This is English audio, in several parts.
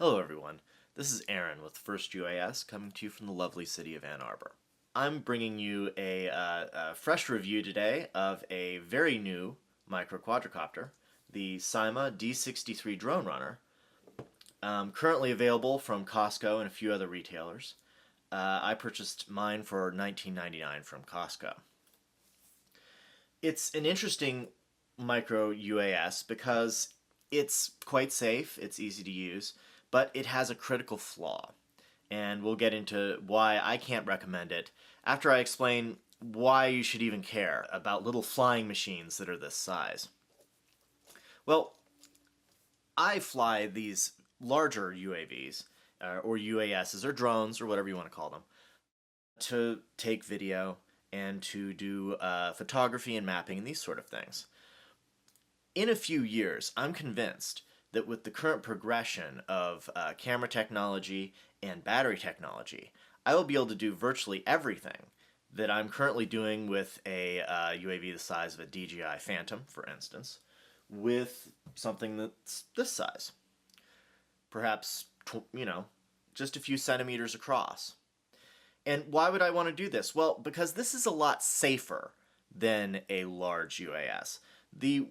Hello everyone, this is Aaron with FirstUAS coming to you from the lovely city of Ann Arbor. I'm bringing you a fresh review today of a very new micro quadricopter, the SYMA D63 Drone Runner, currently available from CostCo and a few other retailers. I purchased mine for $19.99 from CostCo. It's an interesting micro UAS because it's quite safe, it's easy to use, but it has a critical flaw. And we'll get into why I can't recommend it after I explain why you should even care about little flying machines that are this size. Well, I fly these larger UAVs, or UASs, or drones, or whatever you want to call them, to take video and to do photography and mapping and these sort of things. In a few years, I'm convinced that with the current progression of camera technology and battery technology, I will be able to do virtually everything that I'm currently doing with a UAV the size of a DJI Phantom, for instance, with something that's this size. Perhaps, just a few centimeters across. And why would I want to do this? Well, because this is a lot safer than a large UAS. The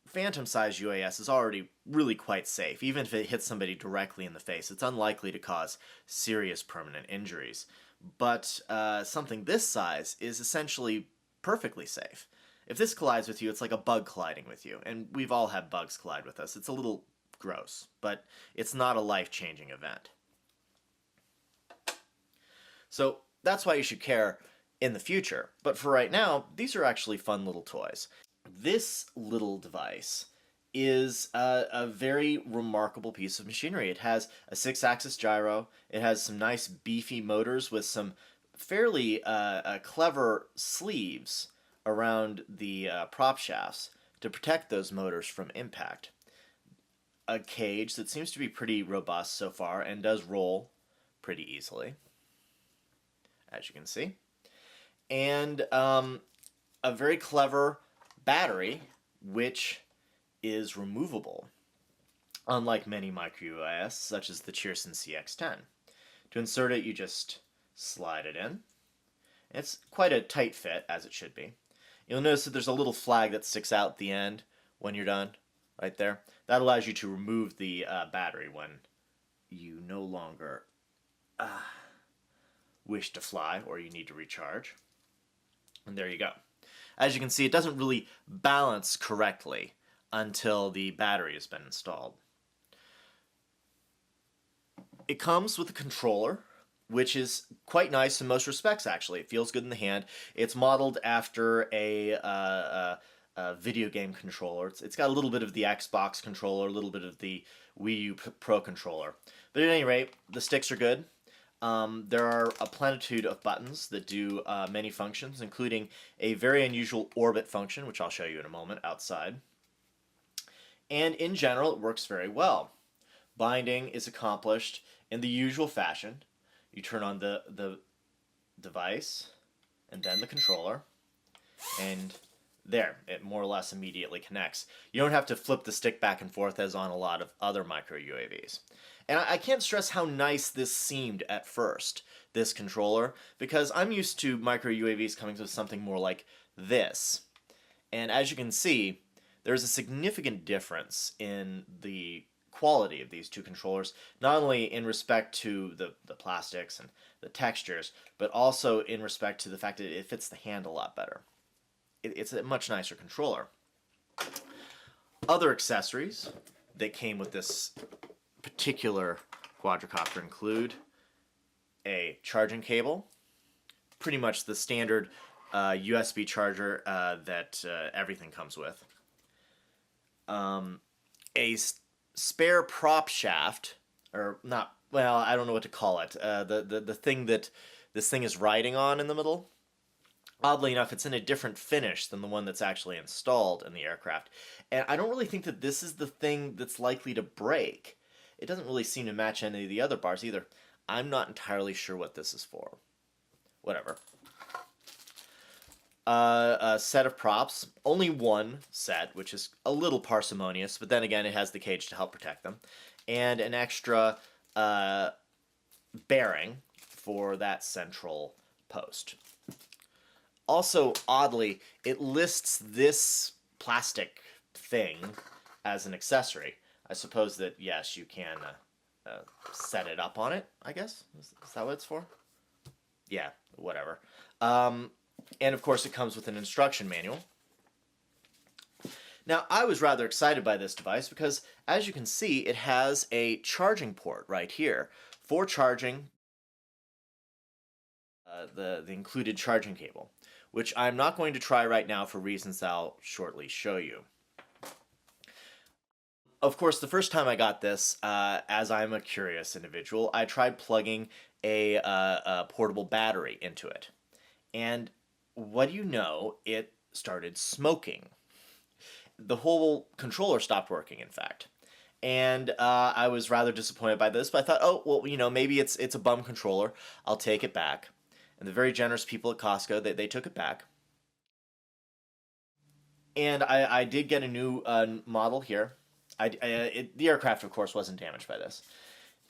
Phantom-sized UAS is already really quite safe. Even if it hits somebody directly in the face, it's unlikely to cause serious permanent injuries. But something this size is essentially perfectly safe. If this collides with you, it's like a bug colliding with you, and we've all had bugs collide with us. It's a little gross, but it's not a life-changing event. So that's why you should care in the future. But for right now, these are actually fun little toys. This little device is a very remarkable piece of machinery. It has a 6-axis gyro, it has some nice beefy motors with some fairly clever sleeves around the prop shafts to protect those motors from impact. A cage that seems to be pretty robust so far and does roll pretty easily, as you can see. And a very clever battery, which is removable, unlike many micro UAS, such as the Cheerson CX-10. To insert it, you just slide it in. It's quite a tight fit, as it should be. You'll notice that there's a little flag that sticks out at the end when you're done, right there. That allows you to remove the battery when you no longer wish to fly or you need to recharge. And there you go. As you can see, it doesn't really balance correctly until the battery has been installed. It comes with a controller, which is quite nice in most respects, actually. It feels good in the hand. It's modeled after a video game controller. It's got a little bit of the Xbox controller, a little bit of the Wii U Pro controller. But at any rate, the sticks are good. There are a plenitude of buttons that do many functions, including a very unusual orbit function, which I'll show you in a moment, outside. And in general, it works very well. Binding is accomplished in the usual fashion. You turn on the device, and then the controller, and there, it more or less immediately connects. You don't have to flip the stick back and forth as on a lot of other micro UAVs. And I can't stress how nice this seemed at first, this controller, because I'm used to micro UAVs coming with something more like this. And as you can see, there's a significant difference in the quality of these two controllers, not only in respect to the plastics and the textures, but also in respect to the fact that it fits the hand a lot better. It's a much nicer controller. Other accessories that came with this particular quadricopter include a charging cable, pretty much the standard USB charger that everything comes with, a spare prop shaft, or not, well, I don't know what to call it, the thing that this thing is riding on in the middle. Oddly enough, it's in a different finish than the one that's actually installed in the aircraft. And I don't really think that this is the thing that's likely to break. It doesn't really seem to match any of the other bars either. I'm not entirely sure what this is for. Whatever. A set of props. Only one set, which is a little parsimonious, but then again, it has the cage to help protect them. and an extra bearing for that central post. Also, oddly, it lists this plastic thing as an accessory. I suppose that, yes, you can set it up on it, I guess. Is that what it's for? Yeah, whatever. And of course, it comes with an instruction manual. Now, I was rather excited by this device because, as you can see, it has a charging port right here for charging the included charging cable, which I'm not going to try right now for reasons I'll shortly show you. Of course, the first time I got this, as I'm a curious individual, I tried plugging a portable battery into it. And what do you know? It started smoking. The whole controller stopped working, in fact. And I was rather disappointed by this, but I thought, oh, well, you know, maybe it's a bum controller. I'll take it back. And the very generous people at CostCo, they took it back. And I did get a new model here. The aircraft, of course, wasn't damaged by this.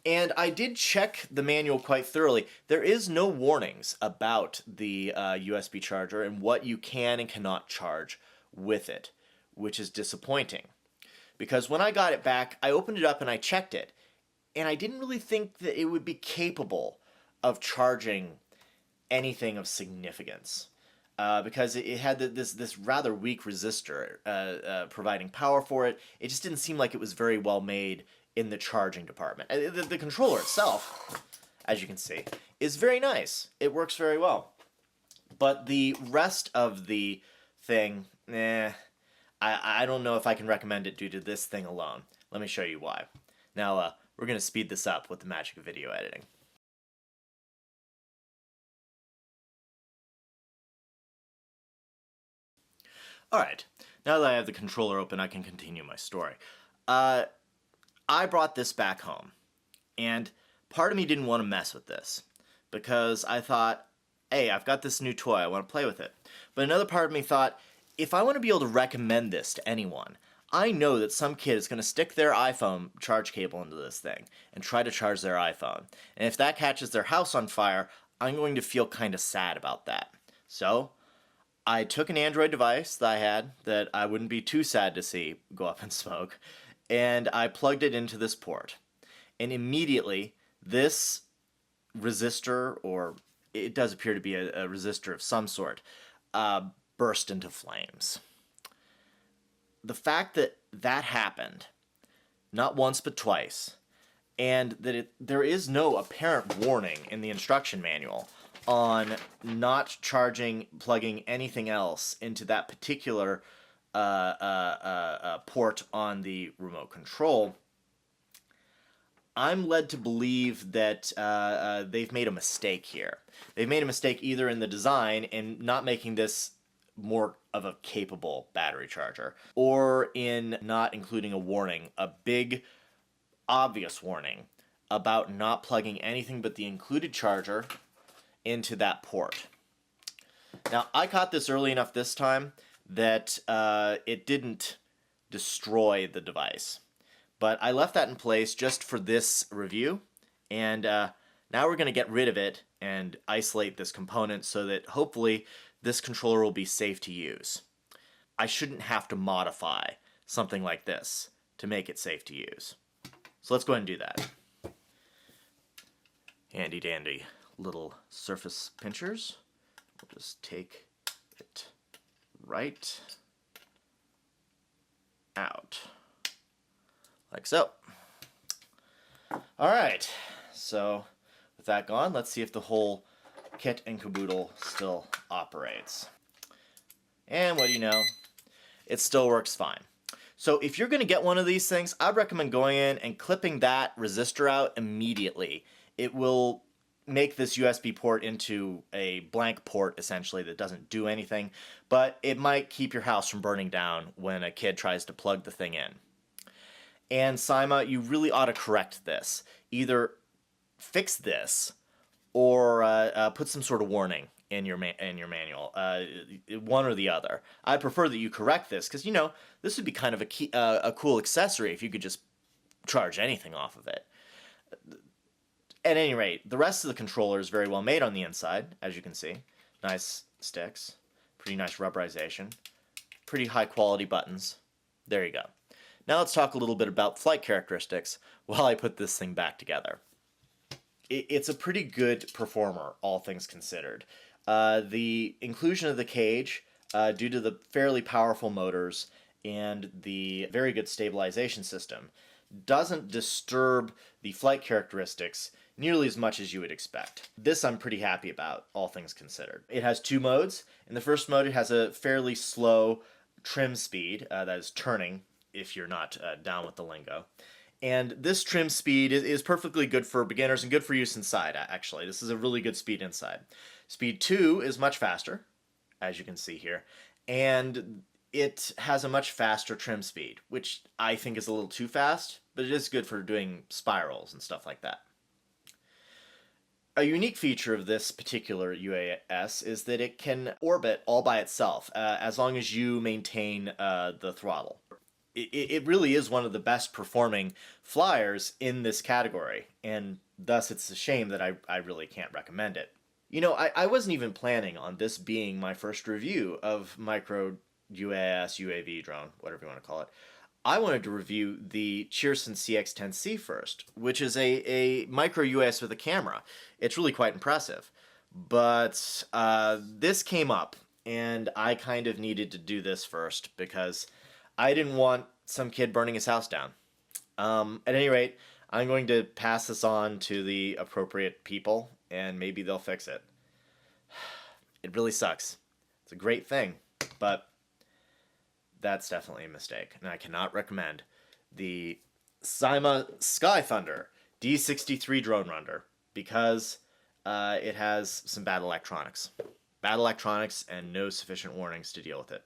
And I did check the manual quite thoroughly. There is no warnings about the USB charger and what you can and cannot charge with it, which is disappointing. Because when I got it back, I opened it up and I checked it. And I didn't really think that it would be capable of charging anything of significance. Because it had this rather weak resistor providing power for it. It just didn't seem like it was very well made in the charging department. The controller itself, as you can see, is very nice. It works very well. But the rest of the thing, I don't know if I can recommend it due to this thing alone. Let me show you why. Now, we're going to speed this up with the magic of video editing. Alright, now that I have the controller open, I can continue my story. I brought this back home, and part of me didn't want to mess with this, because I thought, hey, I've got this new toy, I want to play with it. But another part of me thought, if I want to be able to recommend this to anyone, I know that some kid is going to stick their iPhone charge cable into this thing and try to charge their iPhone. And if that catches their house on fire, I'm going to feel kind of sad about that. So, I took an Android device that I had that I wouldn't be too sad to see go up in smoke, and I plugged it into this port. And immediately, this resistor, or it does appear to be a resistor of some sort, burst into flames. The fact that that happened, not once but twice, and that there is no apparent warning in the instruction manual on not plugging anything else into that particular port on the remote control, I'm led to believe that they've made a mistake here. They've made a mistake either in the design and not making this more of a capable battery charger, or in not including a warning, a big, obvious warning about not plugging anything but the included charger into that port. Now, I caught this early enough this time that it didn't destroy the device. But I left that in place just for this review, and now we're going to get rid of it and isolate this component so that hopefully this controller will be safe to use. I shouldn't have to modify something like this to make it safe to use. So let's go ahead and do that. Handy dandy little surface pinchers. We'll just take it right out, like so. Alright, so with that gone, let's see if the whole kit and caboodle still operates. And what do you know? It still works fine. So if you're going to get one of these things, I'd recommend going in and clipping that resistor out immediately. It will make this USB port into a blank port, essentially, that doesn't do anything, but it might keep your house from burning down when a kid tries to plug the thing in. And SYMA, you really ought to correct this. Either fix this or put some sort of warning in your manual. One or the other. I prefer that you correct this because, you know, this would be kind of a cool accessory if you could just charge anything off of it. At any rate, the rest of the controller is very well made on the inside, as you can see. Nice sticks, pretty nice rubberization, pretty high quality buttons. There you go. Now let's talk a little bit about flight characteristics while I put this thing back together. It's a pretty good performer, all things considered. The inclusion of the cage, due to the fairly powerful motors and the very good stabilization system, doesn't disturb the flight characteristics nearly as much as you would expect. This I'm pretty happy about, all things considered. It has two modes. In the first mode, it has a fairly slow trim speed, that is turning, if you're not down with the lingo. And this trim speed is perfectly good for beginners and good for use inside, actually. This is a really good speed inside. Speed 2 is much faster, as you can see here, and it has a much faster trim speed, which I think is a little too fast, but it is good for doing spirals and stuff like that. A unique feature of this particular UAS is that it can orbit all by itself, as long as you maintain the throttle. It really is one of the best performing flyers in this category, and thus it's a shame that I really can't recommend it. You know, I wasn't even planning on this being my first review of micro UAS, UAV drone, whatever you want to call it. I wanted to review the Cheerson CX-10C first, which is a micro UAS with a camera. It's really quite impressive. But this came up, and I kind of needed to do this first because I didn't want some kid burning his house down. At any rate, I'm going to pass this on to the appropriate people, and maybe they'll fix it. It really sucks. It's a great thing, but that's definitely a mistake, and I cannot recommend the SYMA Sky Thunder D63 Drone Runner because it has some bad electronics. Bad electronics and no sufficient warnings to deal with it.